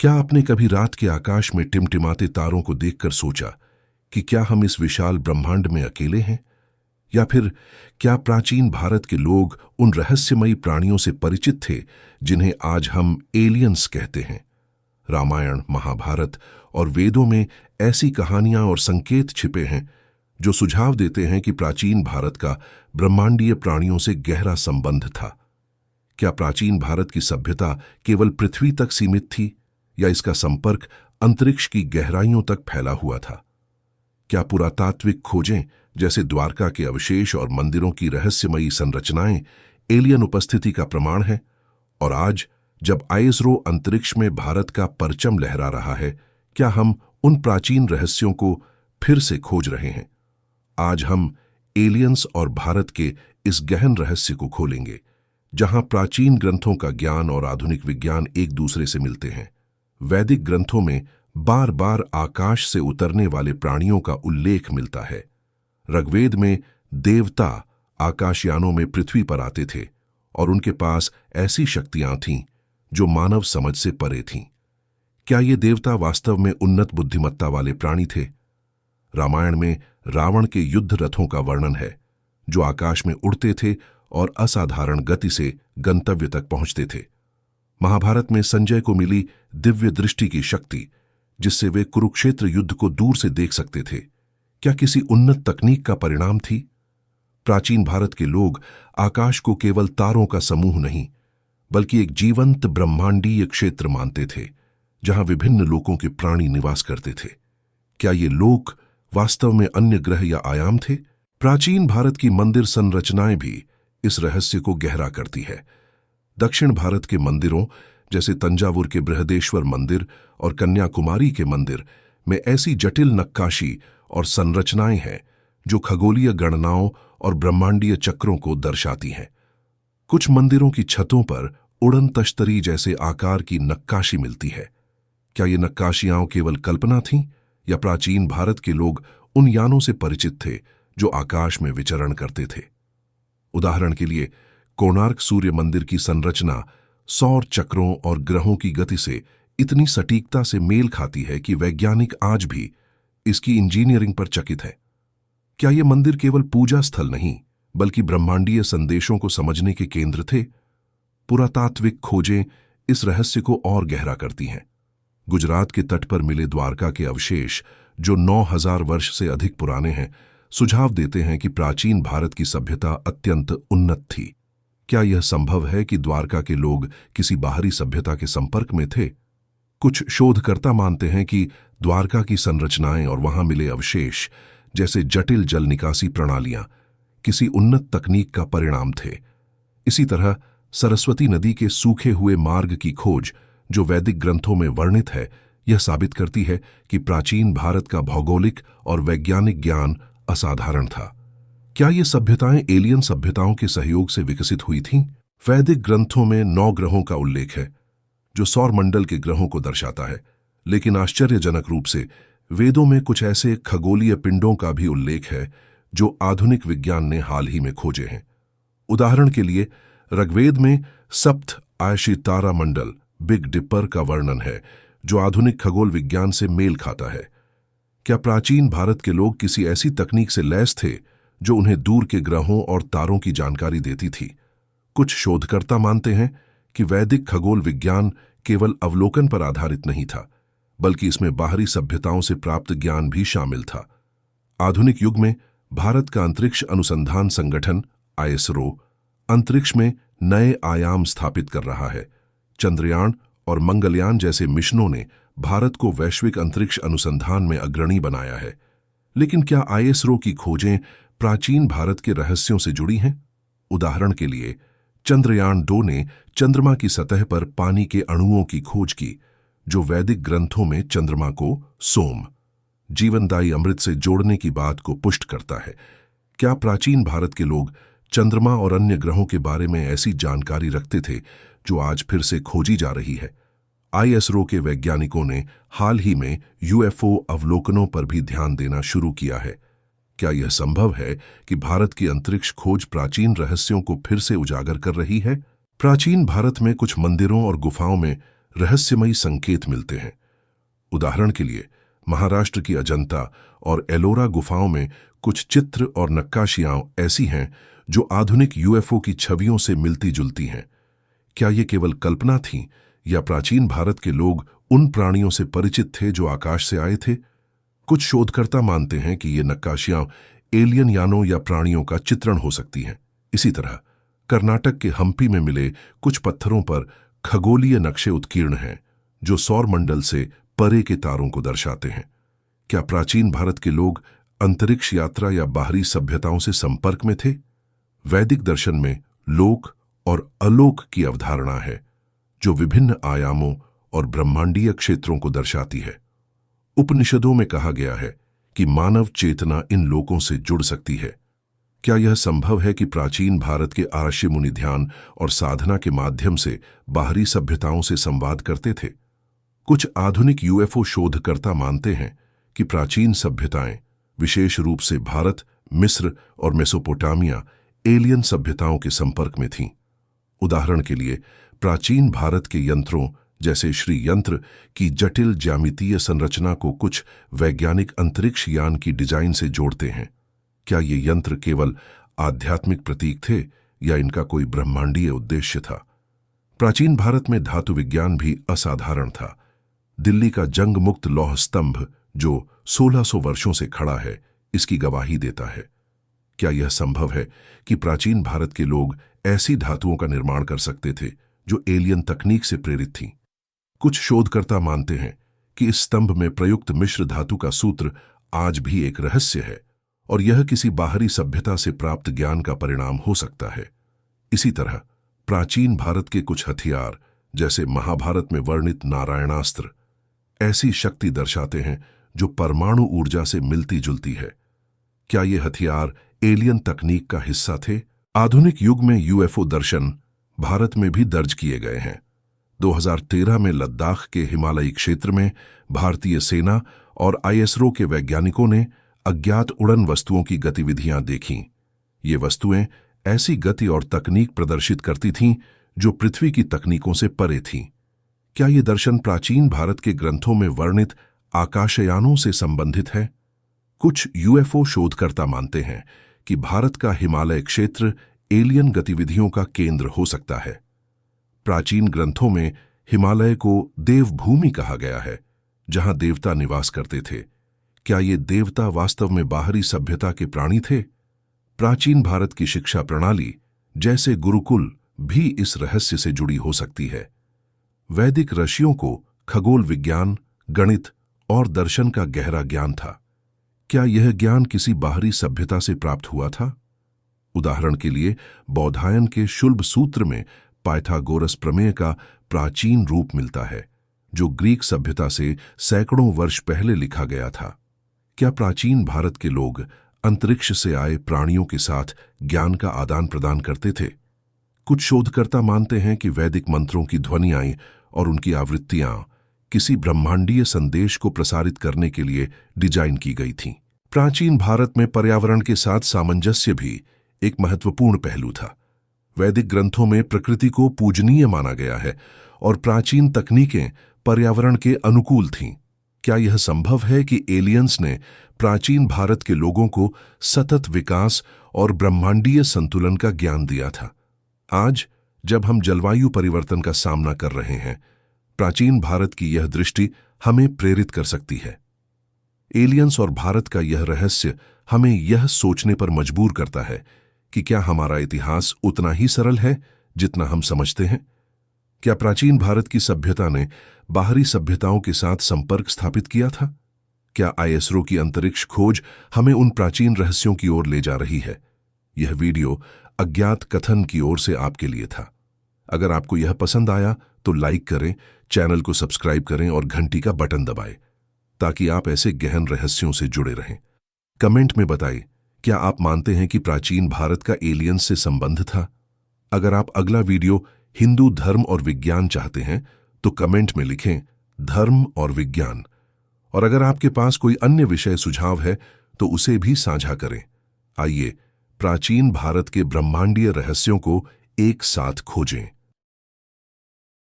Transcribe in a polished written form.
क्या आपने कभी रात के आकाश में टिमटिमाते तारों को देखकर सोचा कि क्या हम इस विशाल ब्रह्मांड में अकेले हैं? या फिर क्या प्राचीन भारत के लोग उन रहस्यमयी प्राणियों से परिचित थे जिन्हें आज हम एलियंस कहते हैं? रामायण, महाभारत और वेदों में ऐसी कहानियां और संकेत छिपे हैं जो सुझाव देते हैं कि प्राचीन भारत का ब्रह्मांडीय प्राणियों से गहरा संबंध था। क्या प्राचीन भारत की सभ्यता केवल पृथ्वी तक सीमित थी या इसका संपर्क अंतरिक्ष की गहराइयों तक फैला हुआ था? क्या पुरातात्विक खोजें जैसे द्वारका के अवशेष और मंदिरों की रहस्यमयी संरचनाएं एलियन उपस्थिति का प्रमाण है? और आज जब आईएसआरओ अंतरिक्ष में भारत का परचम लहरा रहा है, क्या हम उन प्राचीन रहस्यों को फिर से खोज रहे हैं? आज हम एलियंस और भारत के इस गहन रहस्य को खोलेंगे, जहां प्राचीन ग्रंथों का ज्ञान और आधुनिक विज्ञान एक दूसरे से मिलते हैं। वैदिक ग्रंथों में बार बार आकाश से उतरने वाले प्राणियों का उल्लेख मिलता है। ऋग्वेद में देवता आकाशयानों में पृथ्वी पर आते थे और उनके पास ऐसी शक्तियां थीं जो मानव समझ से परे थीं। क्या ये देवता वास्तव में उन्नत बुद्धिमत्ता वाले प्राणी थे? रामायण में रावण के युद्ध रथों का वर्णन है, जो आकाश में उड़ते थे और असाधारण गति से गंतव्य तक पहुंचते थे। महाभारत में संजय को मिली दिव्य दृष्टि की शक्ति, जिससे वे कुरुक्षेत्र युद्ध को दूर से देख सकते थे, क्या किसी उन्नत तकनीक का परिणाम थी? प्राचीन भारत के लोग आकाश को केवल तारों का समूह नहीं, बल्कि एक जीवंत ब्रह्मांडीय क्षेत्र मानते थे, जहां विभिन्न लोकों के प्राणी निवास करते थे। क्या ये लोक वास्तव में अन्य ग्रह या आयाम थे? प्राचीन भारत की मंदिर संरचनाएं भी इस रहस्य को गहरा करती है। दक्षिण भारत के मंदिरों जैसे तंजावुर के बृहदेश्वर मंदिर और कन्याकुमारी के मंदिर में ऐसी जटिल नक्काशी और संरचनाएं हैं जो खगोलीय गणनाओं और ब्रह्मांडीय चक्रों को दर्शाती हैं। कुछ मंदिरों की छतों पर उड़न तश्तरी जैसे आकार की नक्काशी मिलती है। क्या ये नक्काशियां केवल कल्पना थीं या प्राचीन भारत के लोग उन यानों से परिचित थे जो आकाश में विचरण करते थे? उदाहरण के लिए कोणार्क सूर्य मंदिर की संरचना सौर चक्रों और ग्रहों की गति से इतनी सटीकता से मेल खाती है कि वैज्ञानिक आज भी इसकी इंजीनियरिंग पर चकित है। क्या ये मंदिर केवल पूजा स्थल नहीं, बल्कि ब्रह्मांडीय संदेशों को समझने के केंद्र थे? पुरातात्विक खोजें इस रहस्य को और गहरा करती हैं। गुजरात के तट पर मिले द्वारका के अवशेष, जो 9000 वर्ष से अधिक पुराने हैं, सुझाव देते हैं कि प्राचीन भारत की सभ्यता अत्यंत उन्नत थी। क्या यह संभव है कि द्वारका के लोग किसी बाहरी सभ्यता के संपर्क में थे? कुछ शोधकर्ता मानते हैं कि द्वारका की संरचनाएं और वहां मिले अवशेष जैसे जटिल जल निकासी प्रणालियां किसी उन्नत तकनीक का परिणाम थे। इसी तरह सरस्वती नदी के सूखे हुए मार्ग की खोज, जो वैदिक ग्रंथों में वर्णित है, यह साबित करती है कि प्राचीन भारत का भौगोलिक और वैज्ञानिक ज्ञान असाधारण था। क्या ये सभ्यताएं एलियन सभ्यताओं के सहयोग से विकसित हुई थीं? वैदिक ग्रंथों में 9 ग्रहों का उल्लेख है, जो सौरमंडल के ग्रहों को दर्शाता है, लेकिन आश्चर्यजनक रूप से वेदों में कुछ ऐसे खगोलीय पिंडों का भी उल्लेख है जो आधुनिक विज्ञान ने हाल ही में खोजे हैं। उदाहरण के लिए ऋग्वेद में सप्त आयशी तारा मंडल बिग डिपर का वर्णन है, जो आधुनिक खगोल विज्ञान से मेल खाता है। क्या प्राचीन भारत के लोग किसी ऐसी तकनीक से लैस थे जो उन्हें दूर के ग्रहों और तारों की जानकारी देती थी? कुछ शोधकर्ता मानते हैं कि वैदिक खगोल विज्ञान केवल अवलोकन पर आधारित नहीं था, बल्कि इसमें बाहरी सभ्यताओं से प्राप्त ज्ञान भी शामिल था। आधुनिक युग में भारत का अंतरिक्ष अनुसंधान संगठन आईएसआरओ अंतरिक्ष में नए आयाम स्थापित कर रहा है। चंद्रयान और मंगलयान जैसे मिशनों ने भारत को वैश्विक अंतरिक्ष अनुसंधान में अग्रणी बनाया है। लेकिन क्या आईएसआरओ की खोजें प्राचीन भारत के रहस्यों से जुड़ी हैं? उदाहरण के लिए चंद्रयान 2 ने चंद्रमा की सतह पर पानी के अणुओं की खोज की, जो वैदिक ग्रंथों में चंद्रमा को सोम, जीवनदायी अमृत से जोड़ने की बात को पुष्ट करता है। क्या प्राचीन भारत के लोग चंद्रमा और अन्य ग्रहों के बारे में ऐसी जानकारी रखते थे जो आज फिर से खोजी जा रही है? आईएसआरओ के वैज्ञानिकों ने हाल ही में यूएफओ अवलोकनों पर भी ध्यान देना शुरू किया है। क्या यह संभव है कि भारत की अंतरिक्ष खोज प्राचीन रहस्यों को फिर से उजागर कर रही है? प्राचीन भारत में कुछ मंदिरों और गुफाओं में रहस्यमयी संकेत मिलते हैं। उदाहरण के लिए महाराष्ट्र की अजंता और एलोरा गुफाओं में कुछ चित्र और नक्काशियां ऐसी हैं जो आधुनिक यूएफओ की छवियों से मिलती जुलती हैं। क्या ये केवल कल्पना थी या प्राचीन भारत के लोग उन प्राणियों से परिचित थे जो आकाश से आए थे? कुछ शोधकर्ता मानते हैं कि ये नक्काशियां एलियन यानों या प्राणियों का चित्रण हो सकती हैं। इसी तरह कर्नाटक के हम्पी में मिले कुछ पत्थरों पर खगोलीय नक्शे उत्कीर्ण हैं जो सौरमंडल से परे के तारों को दर्शाते हैं। क्या प्राचीन भारत के लोग अंतरिक्ष यात्रा या बाहरी सभ्यताओं से संपर्क में थे? वैदिक दर्शन में लोक और अलोक की अवधारणा है जो विभिन्न आयामों और ब्रह्मांडीय क्षेत्रों को दर्शाती है। उपनिषदों में कहा गया है कि मानव चेतना इन लोकों से जुड़ सकती है। क्या यह संभव है कि प्राचीन भारत के ऋषि मुनि ध्यान और साधना के माध्यम से बाहरी सभ्यताओं से संवाद करते थे? कुछ आधुनिक यूएफओ शोधकर्ता मानते हैं कि प्राचीन सभ्यताएं, विशेष रूप से भारत, मिस्र और मेसोपोटामिया, एलियन सभ्यताओं के संपर्क में थीं। उदाहरण के लिए प्राचीन भारत के यंत्रों जैसे श्री यंत्र की जटिल ज्यामितीय संरचना को कुछ वैज्ञानिक अंतरिक्ष यान की डिजाइन से जोड़ते हैं। क्या ये यंत्र केवल आध्यात्मिक प्रतीक थे या इनका कोई ब्रह्मांडीय उद्देश्य था? प्राचीन भारत में धातु विज्ञान भी असाधारण था। दिल्ली का जंग मुक्त लौह स्तंभ जो 1600 वर्षों से खड़ा है, इसकी गवाही देता है। क्या यह संभव है कि प्राचीन भारत के लोग ऐसी धातुओं का निर्माण कर सकते थे जो एलियन तकनीक से प्रेरित थीं? कुछ शोधकर्ता मानते हैं कि इस स्तंभ में प्रयुक्त मिश्र धातु का सूत्र आज भी एक रहस्य है और यह किसी बाहरी सभ्यता से प्राप्त ज्ञान का परिणाम हो सकता है। इसी तरह प्राचीन भारत के कुछ हथियार जैसे महाभारत में वर्णित नारायणास्त्र ऐसी शक्ति दर्शाते हैं जो परमाणु ऊर्जा से मिलती जुलती है। क्या ये हथियार एलियन तकनीक का हिस्सा थे? आधुनिक युग में यूएफओ दर्शन भारत में भी दर्ज किए गए हैं। 2013 में लद्दाख के हिमालयी क्षेत्र में भारतीय सेना और आईएसआरओ के वैज्ञानिकों ने अज्ञात उड़न वस्तुओं की गतिविधियां देखीं। ये वस्तुएं ऐसी गति और तकनीक प्रदर्शित करती थीं जो पृथ्वी की तकनीकों से परे थीं। क्या ये दर्शन प्राचीन भारत के ग्रंथों में वर्णित आकाशयानों से संबंधित है? कुछ यूएफओ शोधकर्ता मानते हैं कि भारत का हिमालय क्षेत्र एलियन गतिविधियों का केंद्र हो सकता है। प्राचीन ग्रंथों में हिमालय को देवभूमि कहा गया है, जहां देवता निवास करते थे। क्या ये देवता वास्तव में बाहरी सभ्यता के प्राणी थे? प्राचीन भारत की शिक्षा प्रणाली जैसे गुरुकुल भी इस रहस्य से जुड़ी हो सकती है। वैदिक ऋषियों को खगोल विज्ञान, गणित और दर्शन का गहरा ज्ञान था। क्या यह ज्ञान किसी बाहरी सभ्यता से प्राप्त हुआ था? उदाहरण के लिए बौधायन के शुल्ब सूत्र में पाइथागोरस प्रमेय का प्राचीन रूप मिलता है, जो ग्रीक सभ्यता से सैकड़ों वर्ष पहले लिखा गया था। क्या प्राचीन भारत के लोग अंतरिक्ष से आए प्राणियों के साथ ज्ञान का आदान प्रदान करते थे? कुछ शोधकर्ता मानते हैं कि वैदिक मंत्रों की ध्वनियां और उनकी आवृत्तियां किसी ब्रह्मांडीय संदेश को प्रसारित करने के लिए डिजाइन की गई थीं। प्राचीन भारत में पर्यावरण के साथ सामंजस्य भी एक महत्वपूर्ण पहलू था। वैदिक ग्रंथों में प्रकृति को पूजनीय माना गया है और प्राचीन तकनीकें पर्यावरण के अनुकूल थीं। क्या यह संभव है कि एलियंस ने प्राचीन भारत के लोगों को सतत विकास और ब्रह्मांडीय संतुलन का ज्ञान दिया था? आज जब हम जलवायु परिवर्तन का सामना कर रहे हैं, प्राचीन भारत की यह दृष्टि हमें प्रेरित कर सकती है। एलियंस और भारत का यह रहस्य हमें यह सोचने पर मजबूर करता है कि क्या हमारा इतिहास उतना ही सरल है जितना हम समझते हैं? क्या प्राचीन भारत की सभ्यता ने बाहरी सभ्यताओं के साथ संपर्क स्थापित किया था? क्या आईएसआरओ की अंतरिक्ष खोज हमें उन प्राचीन रहस्यों की ओर ले जा रही है? यह वीडियो अज्ञात कथन की ओर से आपके लिए था। अगर आपको यह पसंद आया तो लाइक करें, चैनल को सब्सक्राइब करें और घंटी का बटन दबाएं ताकि आप ऐसे गहन रहस्यों से जुड़े रहें। कमेंट में बताइए, क्या आप मानते हैं कि प्राचीन भारत का एलियंस से संबंध था? अगर आप अगला वीडियो हिंदू धर्म और विज्ञान चाहते हैं तो कमेंट में लिखें धर्म और विज्ञान। और अगर आपके पास कोई अन्य विषय सुझाव है तो उसे भी साझा करें। आइए प्राचीन भारत के ब्रह्मांडीय रहस्यों को एक साथ खोजें।